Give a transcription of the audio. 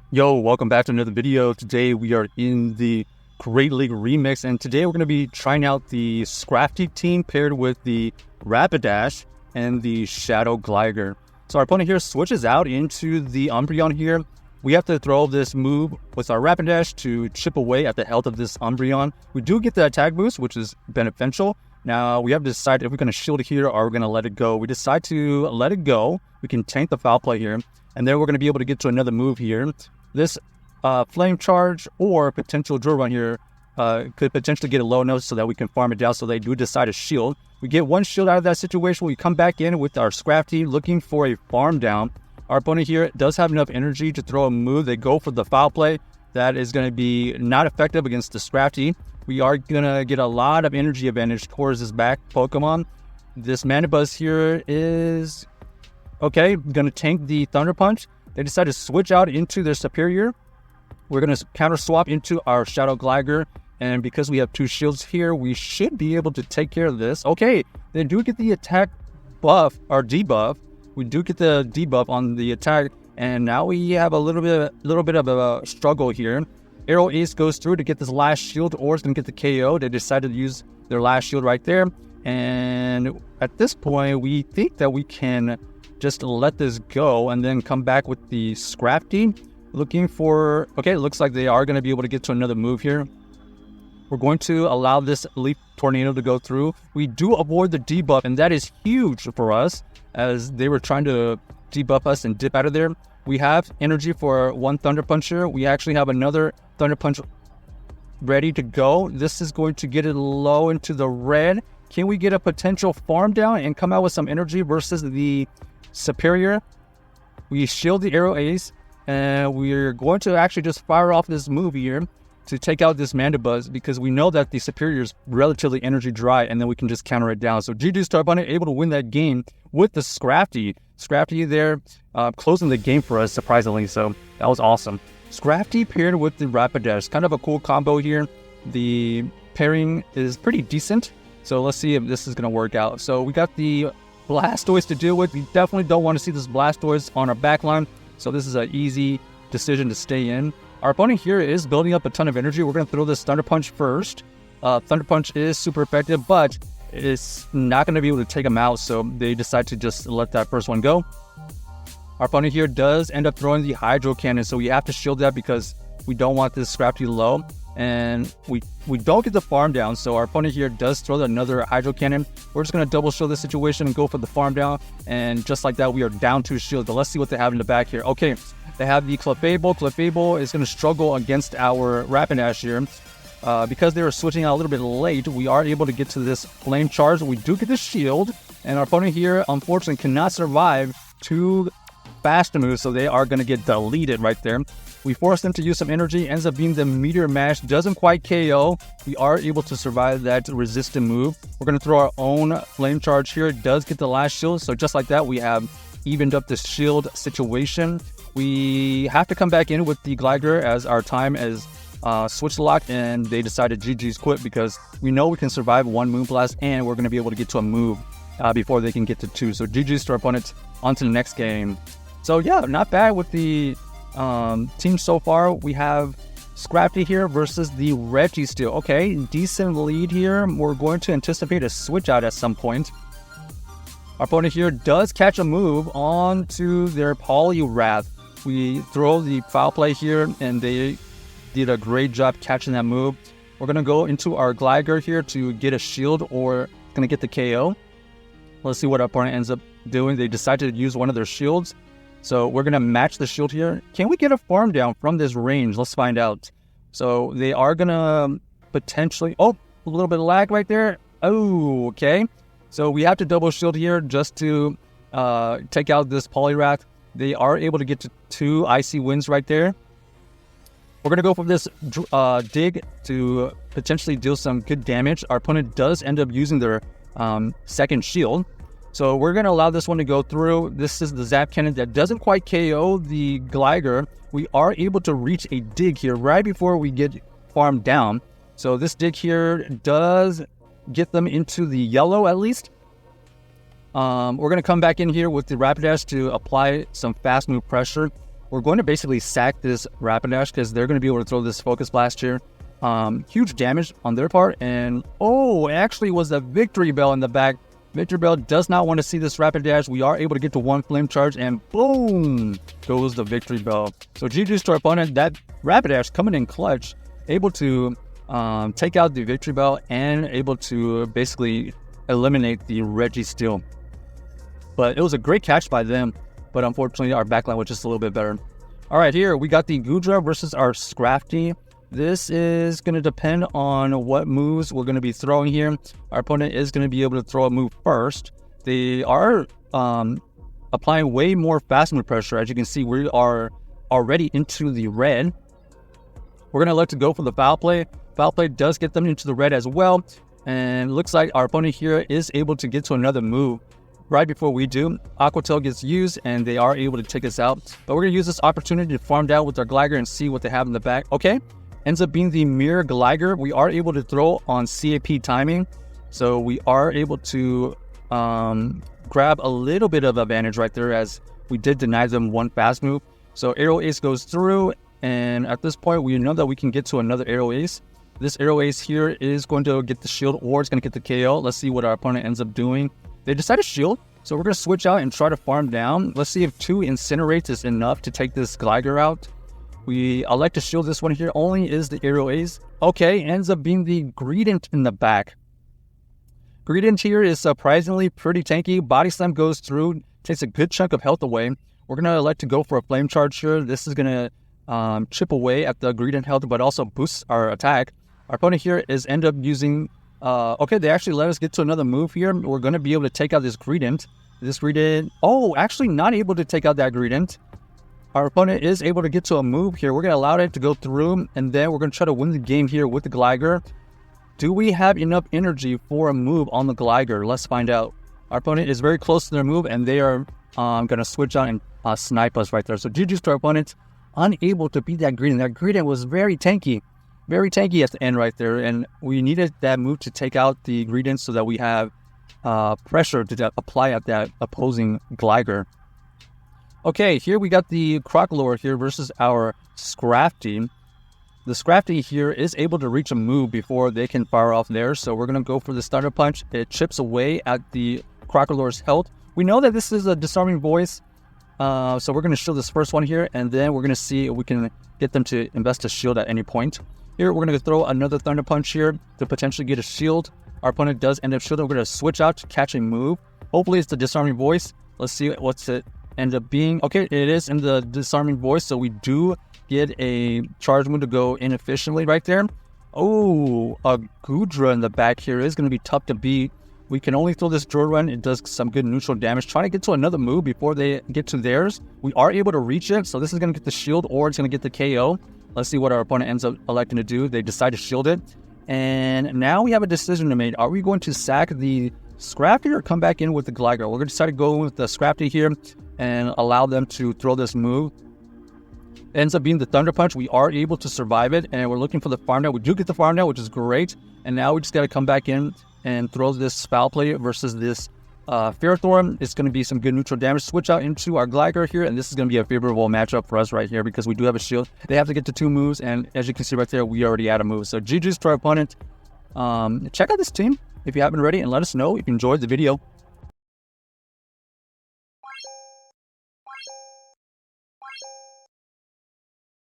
Yo, welcome back to another video. Today we are in the Great League Remix, and today we're going to be trying out the Scrafty team paired with the Rapidash and the Shadow Gligar. So our opponent here switches out into the Umbreon here. We have to throw this move with our Rapidash to chip away at the health of this Umbreon. We do get the attack boost, which is beneficial. Now we have to decide if we're going to shield it here or we're going to let it go. We decide to let it go. We can tank the foul play here, and then we're going to be able to get to another move here. This Flame Charge or potential Drill Run here could potentially get a low note so that we can farm it down so they do decide to shield. We get one shield out of that situation. We come back in with our Scrafty looking for a farm down. Our opponent here does have enough energy to throw a move. They go for the foul play. That is going to be not effective against the Scrafty. We are going to get a lot of energy advantage towards this back Pokemon. This Mandibuzz here is okay. Going to tank the Thunder Punch. They decide to switch out into their superior. We're going to counter swap into our Shadow Gligar. And because we have two shields here, we should be able to take care of this. Okay, they do get the attack buff or debuff. We do get the debuff on the attack. And now we have a little bit of a struggle here. Arrow Ace goes through to get this last shield, or it's going to get the KO. They decided to use their last shield right there. And at this point, we think that we can just let this go and then come back with the Scrafty. Looking for... Okay, it looks like they are going to be able to get to another move here. We're going to allow this Leaf Tornado to go through. We do avoid the debuff, and that is huge for us as they were trying to debuff us and dip out of there. We have energy for one Thunder Punch here. We actually have another Thunder Punch ready to go. This is going to get it low into the red. Can we get a potential farm down and come out with some energy versus the superior? We shield the Arrow Ace, and we're going to actually just fire off this move here to take out this Mandibuzz because we know that the superior is relatively energy dry, and then we can just counter it down. So GG's to our opponent, able to win that game with the Scrafty. Scrafty there closing the game for us, surprisingly, so that was awesome. Scrafty paired with the Rapidash, kind of a cool combo here. The pairing is pretty decent, so let's see if this is going to work out. So we got the Blastoise to deal with. We definitely don't want to see this Blastoise on our backline, so this is an easy decision to stay in. Our opponent here is building up a ton of energy. We're going to throw this Thunder Punch first. Thunder Punch is super effective, but it's not going to be able to take him out, so they decide to just let that first one go. Our opponent here does end up throwing the Hydro Cannon, so we have to shield that because we don't want this Scrafty low. And we don't get the farm down, so our opponent here does throw another Hydro Cannon. We're just going to double shield this situation and go for the farm down. And just like that, we are down 2 shields. But let's see what they have in the back here. Okay, they have the Clefable. Clefable is going to struggle against our Rapidash here. Because they were switching out a little bit late, we are able to get to this Flame Charge. We do get the shield, and our opponent here, unfortunately, cannot survive 2 fast moves, so they are going to get deleted right there. We force them to use some energy, ends up being the Meteor Mash, doesn't quite KO. We are able to survive that resistant move. We're going to throw our own Flame Charge here. It does get the last shield, so just like that, we have evened up the shield situation. We have to come back in with the Gligar as our time is switch locked, and they decided GG's quit because we know we can survive 1 Moonblast, and we're going to be able to get to a move before they can get to 2. So GG's to our opponent. On to the next game. So yeah, not bad with the team so far. We have Scrafty here versus the Registeel. Okay, decent lead here. We're going to anticipate a switch out at some point. Our opponent here does catch a move onto their Poliwrath. We throw the foul play here, and they did a great job catching that move. We're going to go into our Gligar here to get a shield, or going to get the KO. Let's see what our opponent ends up doing. They decide to use one of their shields. So we're going to match the shield here. Can we get a farm down from this range? Let's find out. So they are going to potentially... Oh, a little bit of lag right there. Oh, okay. So we have to double shield here just to take out this Poliwrath. They are able to get to 2 Icy Winds right there. We're going to go for this dig to potentially deal some good damage. Our opponent does end up using their second shield. So we're going to allow this one to go through. This is the Zap Cannon that doesn't quite KO the Gligar. We are able to reach a dig here right before we get farmed down. So this dig here does get them into the yellow at least. We're going to come back in here with the Rapidash to apply some fast move pressure. we're going to basically sack this Rapidash because they're going to be able to throw this Focus Blast here. Huge damage on their part, and it actually was a Victory Bell in the back. Victory Bell does not want to see this Rapidash. We are able to get to one Flame Charge, and boom goes the Victory Bell. So GG's to our opponent. That Rapidash coming in clutch, able to take out the Victory Bell and able to basically eliminate the Registeel. But it was a great catch by them, but unfortunately our backline was just a little bit better. All right, here we got the Gligar versus our Scrafty. This is going to depend on what moves we're going to be throwing here. Our opponent is going to be able to throw a move first. They are applying way more fast move pressure. As you can see, we are already into the red. We're going to look to go for the Foul Play. Foul Play does get them into the red as well. And looks like our opponent here is able to get to another move. Right before we do, Aqua Tail gets used and they are able to take us out. But we're going to use this opportunity to farm down with our Gligar and see what they have in the back. Okay, ends up being the Mirror Gligar. We are able to throw on CAP timing. So we are able to grab a little bit of advantage right there as we did deny them one fast move. So Aerial Ace goes through, and at this point we know that we can get to another Aerial Ace. This Aerial Ace here is going to get the shield or it's going to get the KO. Let's see what our opponent ends up doing. They decided to shield, so we're going to switch out and try to farm down. Let's see if 2 Incinerates is enough to take this Gligar out. I like to shield this one here. Only is the Aerial Ace. Okay, ends up being the Greedent in the back. Greedent here is surprisingly pretty tanky. Body Slam goes through, takes a good chunk of health away. We're going to elect to go for a Flame Charge here. This is going to chip away at the Greedent health, but also boosts our attack. Our opponent here is end up using... okay, they actually let us get to another move here. We're going to be able to take out this Greedent. Actually not able to take out that Greedent. Our opponent is able to get to a move here. We're going to allow it to go through, and then we're going to try to win the game here with the Gligar. Do we have enough energy for a move on the Gligar? Let's find out. Our opponent is very close to their move, and they are going to switch out and snipe us right there. So GG's to our opponent, unable to beat that Greedent. That Greedent was very tanky at the end right there, and we needed that move to take out the Greedent so that we have pressure to apply at that opposing Gligar. Okay, here we got the Crocalor here versus our Scrafty. The Scrafty here is able to reach a move before they can fire off theirs, so we're going to go for the Thunder Punch. It chips away at the Crocalor's health. We know that this is a Disarming Voice, so we're going to shield this first one here, and then we're going to see if we can get them to invest a shield at any point. Here, we're going to throw another Thunder Punch here to potentially get a shield. Our opponent does end up shielding. We're going to switch out to catch a move. Hopefully, it's the Disarming Voice. Let's see what's it end up being. Okay, it is in the Disarming Voice, so we do get a charge move to go inefficiently right there. Oh, a Goodra in the back here is going to be tough to beat. We can only throw this Drill Run. It does some good neutral damage. Trying to get to another move before they get to theirs. We are able to reach it, so this is going to get the shield or it's going to get the KO. Let's see what our opponent ends up electing to do. They decide to shield it. And now we have a decision to make. Are we going to sack the Scrafty or come back in with the Gligar? We're going to decide to go with the Scrafty here and allow them to throw this move. It ends up being the Thunder Punch. We are able to survive it, and we're looking for the farm down. We do get the farm down, which is great. And now we just got to come back in and throw this Foul Play versus this Ferrothorn. It's going to be some good neutral damage. Switch out into our Gligar here, and this is going to be a favorable matchup for us right here because we do have a shield. They have to get to 2 moves, and as you can see right there, we already had a move. So GG's to our opponent. Check out this team if you haven't already, and let us know if you enjoyed the video.